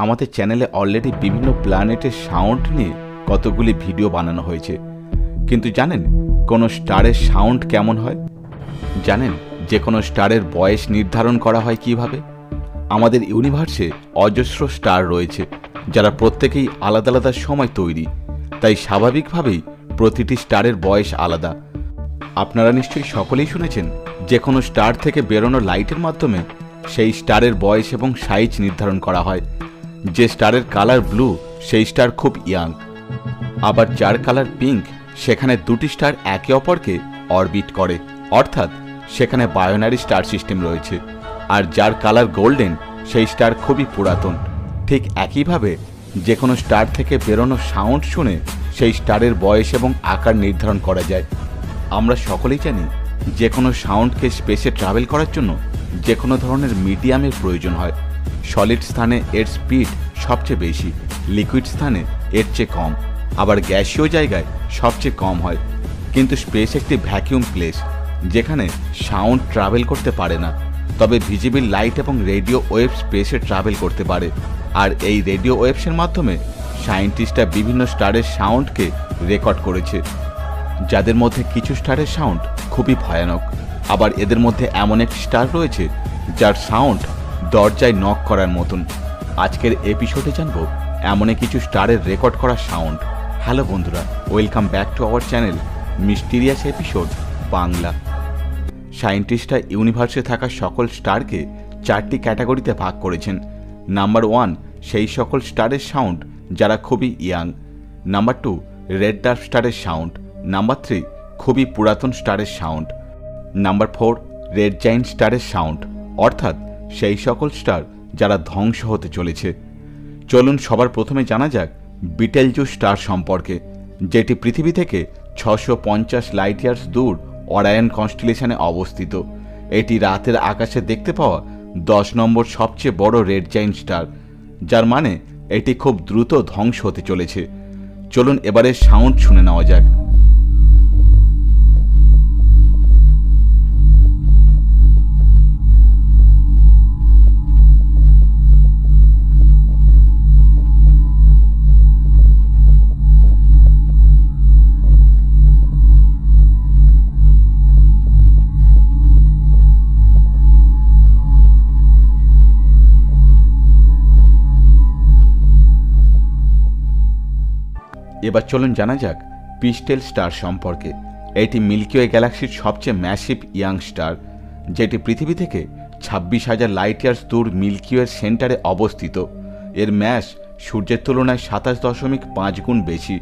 আমাদের চ্যানেলে অলরেডি বিভিন্ন প্ল্যানেটের সাউন্ড নিয়ে কতগুলি ভিডিও বানানো হয়েছে, কিন্তু জানেন কোনো স্টারের সাউন্ড কেমন হয়? জানেন যে কোনো স্টারের বয়স নির্ধারণ করা হয় কিভাবে? আমাদের ইউনিভার্সে অজস্র স্টার রয়েছে, যারা প্রত্যেকেই আলাদা আলাদা সময় তৈরি, তাই স্বাভাবিকভাবেই প্রতিটি স্টারের বয়স আলাদা। আপনারা নিশ্চয়ই সকলেই শুনেছেন যে কোনো স্টার থেকে বেরোনো লাইটের মাধ্যমে সেই স্টারের বয়স এবং সাইজ নির্ধারণ করা হয়। যে স্টারের কালার ব্লু সেই স্টার খুব ইয়াং, আবার যার কালার পিঙ্ক সেখানে দুটি স্টার একে অপরকে অরবিট করে, অর্থাৎ সেখানে বায়োনারি স্টার সিস্টেম রয়েছে। আর যার কালার গোল্ডেন সেই স্টার খুবই পুরাতন। ঠিক একইভাবে যে কোনো স্টার থেকে বেরোনো সাউন্ড শুনে সেই স্টারের বয়স এবং আকার নির্ধারণ করা যায়। আমরা সকলেই জানি যে কোনো সাউন্ডকে স্পেসে ট্রাভেল করার জন্য যে কোনো ধরনের মিডিয়ামের প্রয়োজন হয়। সলিড স্থানে এর স্পিড সবচেয়ে বেশি, লিকুইড স্থানে এর চেয়ে কম, আবার গ্যাসীয় জায়গায় সবচেয়ে কম হয়। কিন্তু স্পেস একটি ভ্যাকিউম প্লেস, যেখানে সাউন্ড ট্রাভেল করতে পারে না। তবে ভিজিবল লাইট এবং রেডিও ওয়েভ স্পেসে ট্রাভেল করতে পারে। আর এই রেডিও ওয়েভসের মাধ্যমে সায়েন্টিস্টরা বিভিন্ন স্টারের সাউন্ডকে রেকর্ড করেছে, যাদের মধ্যে কিছু স্টারের সাউন্ড খুবই ভয়ানক। আবার এদের মধ্যে এমন একটি স্টার রয়েছে যার সাউন্ড দরজায় নক করার মতন। আজকের এপিসোডে জানব এমনই কিছু স্টারের রেকর্ড করা সাউন্ড। হ্যালো বন্ধুরা, welcome back to our channel mysterious episode Bangla. সায়েন্টিস্টরা ইউনিভার্সে থাকা সকল স্টারকে 4টি ক্যাটাগরিতে ভাগ করেছেন। নাম্বার 1 সেই সকল স্টারের সাউন্ড যারা খুবই ইয়াং। নাম্বার 2 রেড ডার্ক স্টারের সাউন্ড। নাম্বার 3 খুবই পুরাতন স্টারের সাউন্ড। নাম্বার 4 রেড জায়ান্ট স্টারের সাউন্ড, অর্থাৎ সেই সকল স্টার যারা ধ্বংস হতে চলেছে। চলুন সবার প্রথমে জানা যাক বিটেলজুস স্টার সম্পর্কে, যেটি পৃথিবী থেকে 650 লাইট ইয়ার্স দূর অরায়ন কনস্টেলেশনে অবস্থিত। এটি রাতের আকাশে দেখতে পাওয়া 10 নম্বর সবচেয়ে বড় রেড জায়ান্ট স্টার, যার মানে এটি খুব দ্রুত ধ্বংস হতে চলেছে। চলুন এবারে সাউন্ড শুনে নেওয়া যাক। এবার চলুন জানা যাক পিস্টেল স্টার সম্পর্কে। এটি মিল্কি ওয়ে গ্যালাক্সির সবচেয়ে ম্যাসিভ ইয়াং স্টার, যেটি পৃথিবী থেকে 26,000 লাইট ইয়ার্স দূর মিল্কি ওয়ের সেন্টারে অবস্থিত। এর ম্যাস সূর্যের তুলনায় 27.5 গুণ বেশি।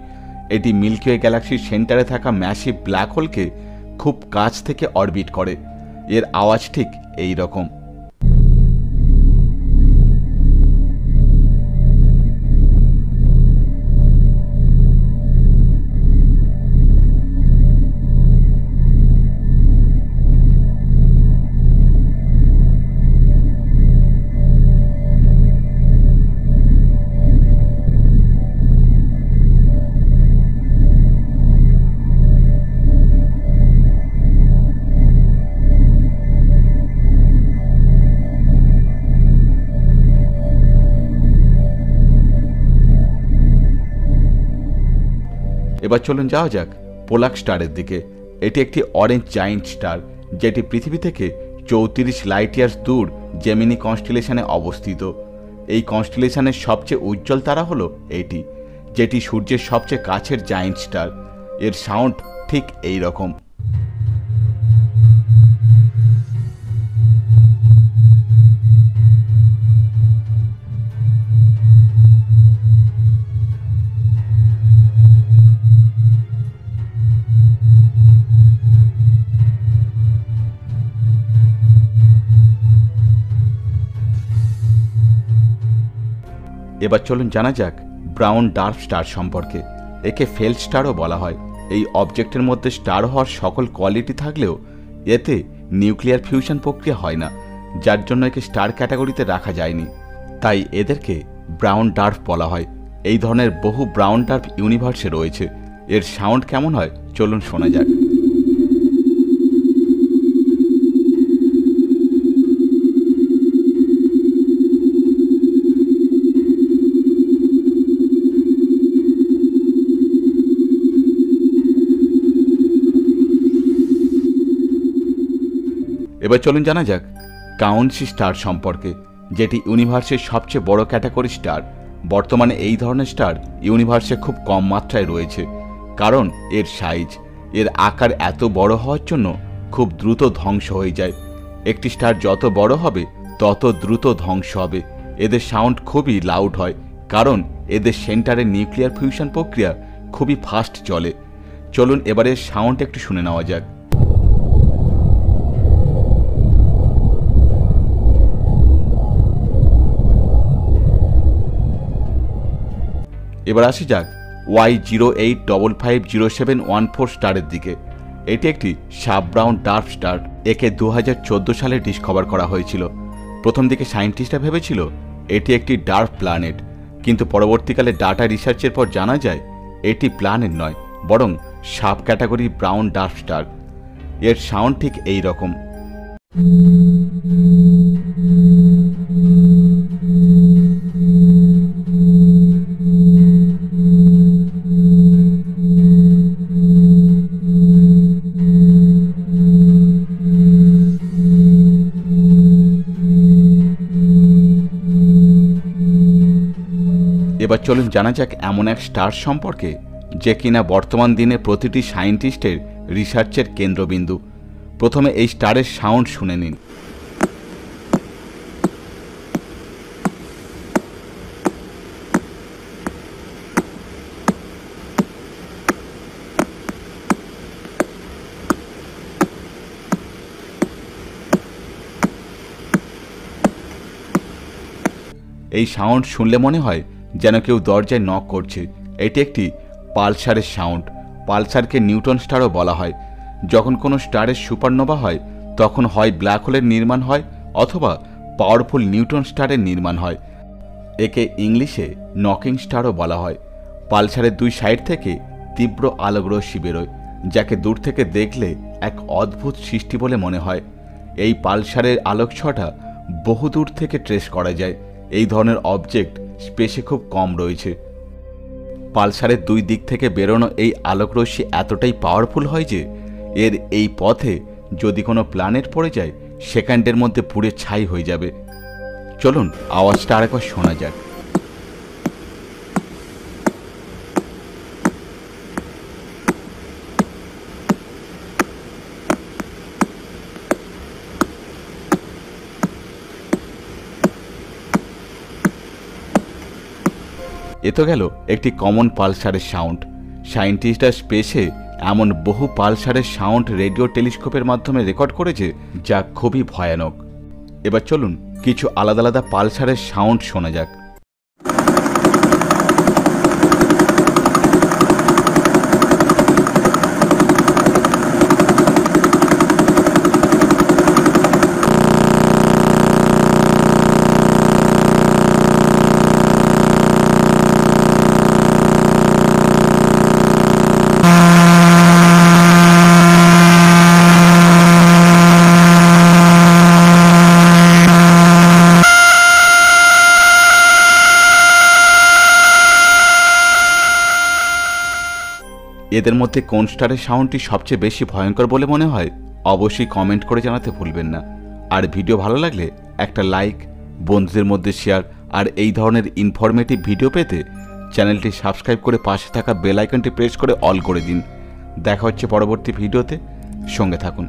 এটি মিল্কি ওয়ে গ্যালাক্সির সেন্টারে থাকা ম্যাসিভ ব্ল্যাক হোলকে খুব কাছ থেকে অরবিট করে। এর আওয়াজ ঠিক এই রকম। এবার চলুন যাওয়া যাক পোলাক স্টারের দিকে। এটি একটি অরেঞ্জ জায়ান্ট স্টার, যেটি পৃথিবী থেকে 34 লাইট ইয়ার্স দূর জেমিনি কনস্টেলেশনে অবস্থিত। এই কনস্টেলেশনের সবচেয়ে উজ্জ্বল তারা হলো এটি, যেটি সূর্যের সবচেয়ে কাছের জায়ান্ট স্টার। এর সাউন্ড ঠিক এই রকম। এবার চলুন জানা যাক ব্রাউন ডার্ক স্টার সম্পর্কে। একে ফেল স্টারও বলা হয়। এই অবজেক্টের মধ্যে স্টার হওয়ার সকল কোয়ালিটি থাকলেও এতে নিউক্লিয়ার ফিউশন প্রক্রিয়া হয় না, যার জন্য একে স্টার ক্যাটাগরিতে রাখা যায়নি। তাই এদেরকে ব্রাউন ডার্ক বলা হয়। এই ধরনের বহু ব্রাউন ডার্ক ইউনিভার্সে রয়েছে। এর সাউন্ড কেমন হয় চলুন শোনা যাক। এবার চলুন জানা যাক কাউন্সি স্টার সম্পর্কে, যেটি ইউনিভার্সের সবচেয়ে বড় ক্যাটাগরি স্টার। বর্তমানে এই ধরনের স্টার ইউনিভার্সে খুব কম মাত্রায় রয়েছে, কারণ এর সাইজ, এর আকার এত বড় হওয়ার জন্য খুব দ্রুত ধ্বংস হয়ে যায়। একটি স্টার যত বড় হবে তত দ্রুত ধ্বংস হবে। এদের সাউন্ড খুবই লাউড হয়, কারণ এদের সেন্টারে নিউক্লিয়ার ফিউশন প্রক্রিয়া খুবই ফাস্ট চলে। চলুন এবারে সাউন্ড একটু শুনে নেওয়া যাক। এবার আসি যাক Y08550714 স্টারের দিকে। এটি একটি সাব ব্রাউন ডার্ক স্টার। একে 2014 সালে ডিসকভার করা হয়েছিল। প্রথম দিকে সায়েন্টিস্টরা ভেবেছিল এটি একটি ডার্ক প্ল্যানেট, কিন্তু পরবর্তীকালে ডাটা রিসার্চের পর জানা যায় এটি প্ল্যানেট নয়, বরং sub category brown dark star. এর সাউন্ড ঠিক এই রকম। এবার চলুন জানা যাক এমন এক স্টার সম্পর্কে যে কিনা বর্তমান দিনে প্রতিটি সায়েন্টিস্টের রিসার্চের কেন্দ্রবিন্দু। প্রথমে এই স্টারের সাউন্ড শুনে নিন। এই সাউন্ড শুনলে মনে হয় যেন কেউ দরজায় নক করছে। এটি একটি পালসারের সাউন্ড। পালসারকে নিউটন স্টারও বলা হয়। যখন কোনো স্টারের সুপারনোভা হয় তখন হয় ব্ল্যাক হোলের নির্মাণ হয় অথবা পাওয়ারফুল নিউটন স্টারের নির্মাণ হয়। একে ইংলিশে নকিং স্টারও বলা হয়। পালসারের দুই সাইড থেকে তীব্র আলোকরশ্মি বেরোয়, যাকে দূর থেকে দেখলে এক অদ্ভুত সৃষ্টি বলে মনে হয়। এই পালসারের আলোকছটা বহু দূর থেকে ট্রেস করা যায়। এই ধরনের অবজেক্ট স্পেসে খুব কম রয়েছে। পালসারের দুই দিক থেকে বেরোনো এই আলোকরশ্মি এতটাই পাওয়ারফুল হয় যে এর এই পথে যদি কোনো প্ল্যানেট পড়ে যায় সেকেন্ডের মধ্যে পুড়ে ছাই হয়ে যাবে। চলুন আওয়াজটা আরেকবার শোনা যাক। এ তো গেল একটি কমন পালসারের সাউন্ড। সায়েন্টিস্টরা স্পেসে এমন বহু পালসারের সাউন্ড রেডিও টেলিস্কোপের মাধ্যমে রেকর্ড করেছে যা খুবই ভয়ানক। এবার চলুন কিছু আলাদা আলাদা পালসারের সাউন্ড শোনা যাক। এদের মধ্যে কোন স্টারের সাউন্ডটি সবচেয়ে বেশি ভয়ঙ্কর বলে মনে হয় অবশ্যই কমেন্ট করে জানাতে ভুলবেন না। আর ভিডিও ভালো লাগলে একটা লাইক, বন্ধুদের মধ্যে শেয়ার, আর এই ধরনের ইনফরমেটিভ ভিডিও পেতে চ্যানেলটি সাবস্ক্রাইব করে পাশে থাকা বেল আইকনটি প্রেস করে অল করে দিন। দেখা হচ্ছে পরবর্তী ভিডিওতে, সঙ্গে থাকুন।